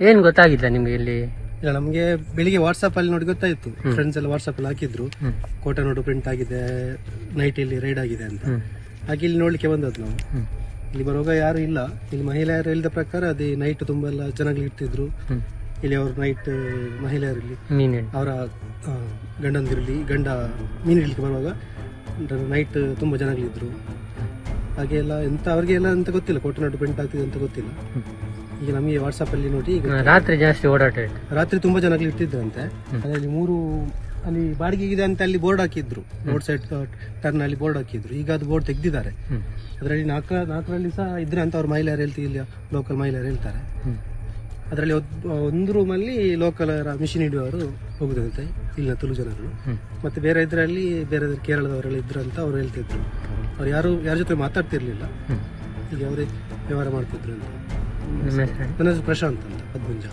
ಏನ್ ಗೊತ್ತಾಗಿಲ್ಲ ನಿಮ್ಗೆ ಇಲ್ಲಿ? ಇಲ್ಲ, ನಮ್ಗೆ ಬೆಳಿಗ್ಗೆ ವಾಟ್ಸ್ಆಪ್ ಅಲ್ಲಿ ನೋಡಿ ಗೊತ್ತಾಯ್ತು. ಫ್ರೆಂಡ್ಸ್ ಎಲ್ಲ ವಾಟ್ಸ್ಆಪ್ ಅಲ್ಲಿ ಹಾಕಿದ್ರು, ಕೋಟೆ ನೋಡು ಪ್ರಿಂಟ್ ಆಗಿದೆ, ನೈಟ್ ಇಲ್ಲಿ ರೈಡ್ ಆಗಿದೆ ಅಂತ. ಹಾಗೆ ಇಲ್ಲಿ ನೋಡ್ಲಿಕ್ಕೆ ಬಂದದ್ದು ನಾವು. ಇಲ್ಲಿ ಬರುವಾಗ ಯಾರು ಇಲ್ಲ. ಇಲ್ಲಿ ಮಹಿಳೆಯರು ಹೇಳಿದ ಪ್ರಕಾರ ಅದೇ ನೈಟ್ ತುಂಬಾ ಎಲ್ಲ ಜನಗಳು ಇರ್ತಿದ್ರು. ಇಲ್ಲಿ ಅವರು ನೈಟ್ ಮಹಿಳೆಯರಲ್ಲಿ ಅವರ ಗಂಡಂದಿರಲಿ ಮೀನು ಹಿಡ್ಲಿಕ್ಕೆ ಬರುವಾಗ ನೈಟ್ ತುಂಬಾ ಜನಗಳಿದ್ರು. ಹಾಗೆ ಎಲ್ಲ ಎಂತ ಅವ್ರಿಗೆ ಎಲ್ಲ ಅಂತ ಗೊತ್ತಿಲ್ಲ, ಕೋಟೆ ನೋಡು ಪ್ರಿಂಟ್ ಆಗ್ತಿದೆ ಅಂತ ಗೊತ್ತಿಲ್ಲ. ಈಗ ನಮಗೆ ವಾಟ್ಸ್ಆಪ್ ಅಲ್ಲಿ ನೋಡಿ ರಾತ್ರಿ ಜಾಸ್ತಿ ಓಡಾಟ, ರಾತ್ರಿ ತುಂಬಾ ಜನಗಳು ಇರ್ತಿದ್ರಂತೆ. ಅದರಲ್ಲಿ 3 ಅಲ್ಲಿ ಬಾಡಿಗೆಗಿದೆ ಅಂತ ಅಲ್ಲಿ ಬೋರ್ಡ್ ಹಾಕಿದ್ರು, ರೋಡ್ ಸೈಡ್ ಟರ್ನ್ ಅಲ್ಲಿ ಬೋರ್ಡ್ ಹಾಕಿದ್ರು. ಈಗ ಅದು ಬೋರ್ಡ್ ತೆಗ್ದಿದ್ದಾರೆ. ಅದರಲ್ಲಿ 4ರಲ್ಲಿ ಸಹ ಇದ್ರೆ ಅಂತ ಅವ್ರ ಮಹಿಳೆಯರು ಇಲ್ಲಿ ಲೋಕಲ್ ಮಹಿಳೆಯರು ಹೇಳ್ತಾರೆ. ಅದರಲ್ಲಿ ಒಂದು ರೂಮಲ್ಲಿ ಲೋಕಲ್ ಮಿಷಿನ್ ಹಿಡಿಯುವವರು ಹೋಗುದಂತೆ, ಇಲ್ಲಿನ ತುಳು ಜನರು. ಮತ್ತೆ ಬೇರೆ ಇದರಲ್ಲಿ ಬೇರೆ ಕೇರಳದವರೆಲ್ಲ ಇದ್ರು ಅಂತ ಅವ್ರು ಹೇಳ್ತಿದ್ರು. ಅವ್ರು ಯಾರ ಜೊತೆ ಮಾತಾಡ್ತಿರ್ಲಿಲ್ಲ, ಈಗ ಅವರೇ ವ್ಯವಹಾರ ಮಾಡ್ತಿದ್ರು ಅಂತ. ನನ್ನ ಹೆಸರು ಪ್ರಶಾಂತ್ ಅಂತ, ಪದ್ಮಂಜ.